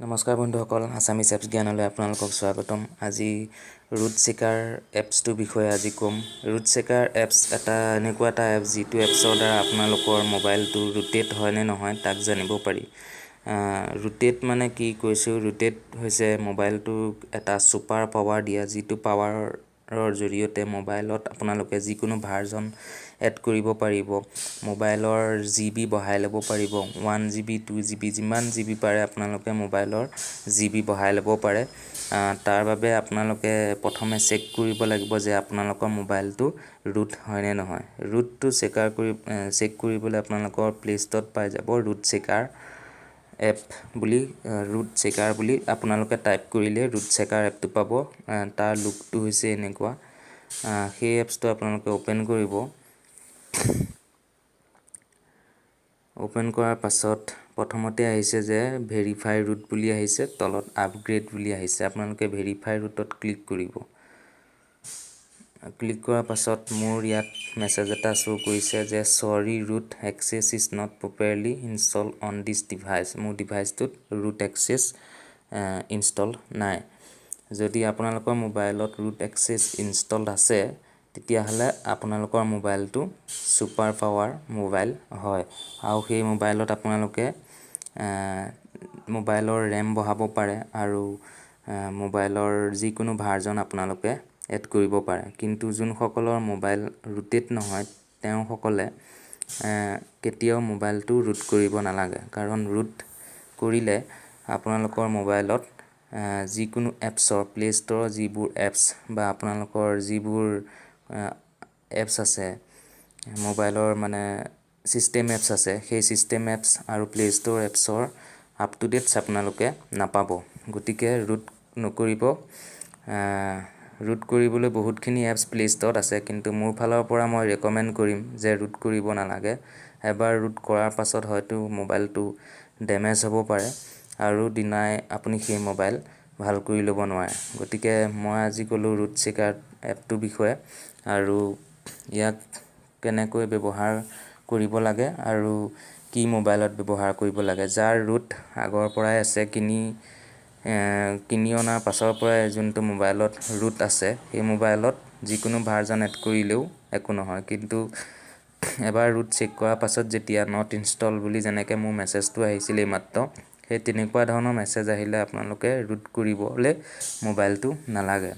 নমস্কাৰ বন্ধুসকল, Assamese apps জ্ঞানলৈ আপোনালোকক স্বাগতম। আজি ৰুট চেকাৰ এপছটোৰ বিষয়ে আজি ক'ম। ৰুট চেকাৰ এপছ এনেকুৱা এটা এপছ যিটো এপছৰ দ্বাৰা আপোনালোকৰ মোবাইলটো ৰোটেট হয় নে নহয় তাক জানিব পাৰি। ৰোটেট মানে কি কৈছোঁ, ৰোটেট হৈছে মোবাইলটোক এটা ছুপাৰ পাৱাৰ দিয়া, যিটো পাৱাৰৰ জৰিয়তে মোবাইলত আপোনালোকে যিকোনো ভাৰ্জন এড কৰিব পাৰিব। মোবাইলৰ GB বঢ়াই ল'ব পাৰিব, 1GB 2GB যিমান GB পাৰে আপোনালোকে মোবাইলৰ GB বঢ়াই ল'ব পাৰে। তাৰ বাবে আপোনালোকে প্ৰথমে চেক কৰিব লাগিব যে আপোনালোকৰ মোবাইলটো ৰুট হয় নে নহয়। ৰুটটো চেক কৰিবলৈ আপোনালোকৰ প্লে ষ্ট'ৰত পাই যাব ৰুট চেকাৰ এপ বুলি। ৰুট চেকাৰ বুলি আপোনালোকে টাইপ কৰিলে ৰুট চেকাৰ এপটো পাব। তাৰ লুকটো হৈছে এনেকুৱা। সেই এপছটো আপোনালোকে অ'পেন কৰিব। অ'পেন কৰাৰ পাছত প্ৰথমতে আহিছে যে ভেৰিফাই ৰুট বুলি আহিছে, তলত আপগ্ৰেড বুলি আহিছে। আপোনালোকে ভেৰিফাই ৰুটত ক্লিক কৰিব। ক্লিক কৰাৰ পাছত মোৰ ইয়াত মেছেজ এটা শ্ব' কৰিছে যে sorry root access is not properly install on this device. মোৰ ডিভাইচটোত ৰুট এক্সেছ ইনষ্টল নাই। যদি আপোনালোকৰ মোবাইলত ৰুট এক্সেছ ইনষ্টল আছে তেতিয়াহ'লে আপোনালোকৰ মোবাইলটো ছুপাৰ পাৱাৰ মোবাইল হয়, আৰু সেই মোবাইলত আপোনালোকে মোবাইলৰ ৰেম বঢ়াব পাৰে আৰু মোবাইলৰ যিকোনো ভাৰ্জন আপোনালোকে এড কৰিব পাৰে। কিন্তু যোনসকলৰ মোবাইল ৰুটেট নহয় তেওঁসকলে কেতিয়াও মোবাইলটো ৰুট কৰিব নালাগে, কাৰণ ৰুট কৰিলে আপোনালোকৰ মোবাইলত যিকোনো এপছৰ প্লে ষ্ট'ৰৰ যিবোৰ এপছ বা আপোনালোকৰ যিবোৰ এপছ আছে মোবাইলৰ মানে ছিষ্টেম এপছ আছে, সেই ছিষ্টেম এপছ আৰু প্লে ষ্ট'ৰ এপছৰ আপ টু ডেটছ আপোনালোকে নাপাব। গতিকে ৰুট নকৰিব। ৰুট কৰিবলৈ বহুতখিনি এপছ প্লে ষ্ট'ৰত আছে, কিন্তু মোৰ ফালৰ পৰা মই ৰেকমেণ্ড কৰিম যে ৰুট কৰিব নালাগে। এবাৰ ৰুট কৰাৰ পাছত হয়তো মোবাইলটো ডেমেজ হ'ব পাৰে আৰু দিনাই আপুনি সেই মোবাইল ভাল কৰি ল'ব নোৱাৰে। গতিকে মই আজি ক'লোঁ ৰুট চেকাৰ এপটোৰ বিষয়ে আৰু ইয়াক কেনেকৈ ব্যৱহাৰ কৰিব লাগে আৰু কি মোবাইলত ব্যৱহাৰ কৰিব লাগে। যাৰ ৰুট আগৰ পৰাই আছে, কিনি অনাৰ পাছৰ পৰাই যোনটো মোবাইলত ৰুট আছে সেই মোবাইলত যিকোনো ভাৰ্জন এড কৰিলেও একো নহয়, কিন্তু এবাৰ ৰুট চেক কৰাৰ পাছত যেতিয়া নট ইনষ্টল বুলি যেনেকৈ মোৰ মেছেজটো আহিছিলে এইমাত্ৰ, সেই তেনেকুৱা ধৰণৰ মেছেজ আহিলে আপোনালোকে ৰুট কৰিবলৈ মোবাইলটো নালাগে,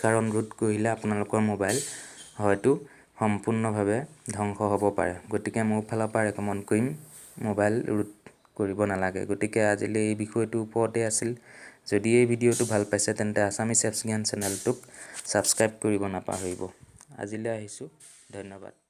কাৰণ ৰুট কৰিলে আপোনালোকৰ মোবাইল হয়তো সম্পূৰ্ণভাৱে ধ্বংস হ'ব পাৰে। গতিকে মোৰ ফালৰ পৰা ৰেকমেণ্ড কৰিম মোবাইল ৰুট কৰিব নালাগে। গতিকে আজিলৈ এই বিষয়টোৰ ওপৰতে আছিল। যদি এই ভিডিঅ'টো ভাল পাইছে তেন্তে আছামিজ এপছ জ্ঞান চেনেলটোক ছাবস্ক্ৰাইব কৰিব নাপাহৰিব। আজিলৈ আহিছোঁ, ধন্যবাদ।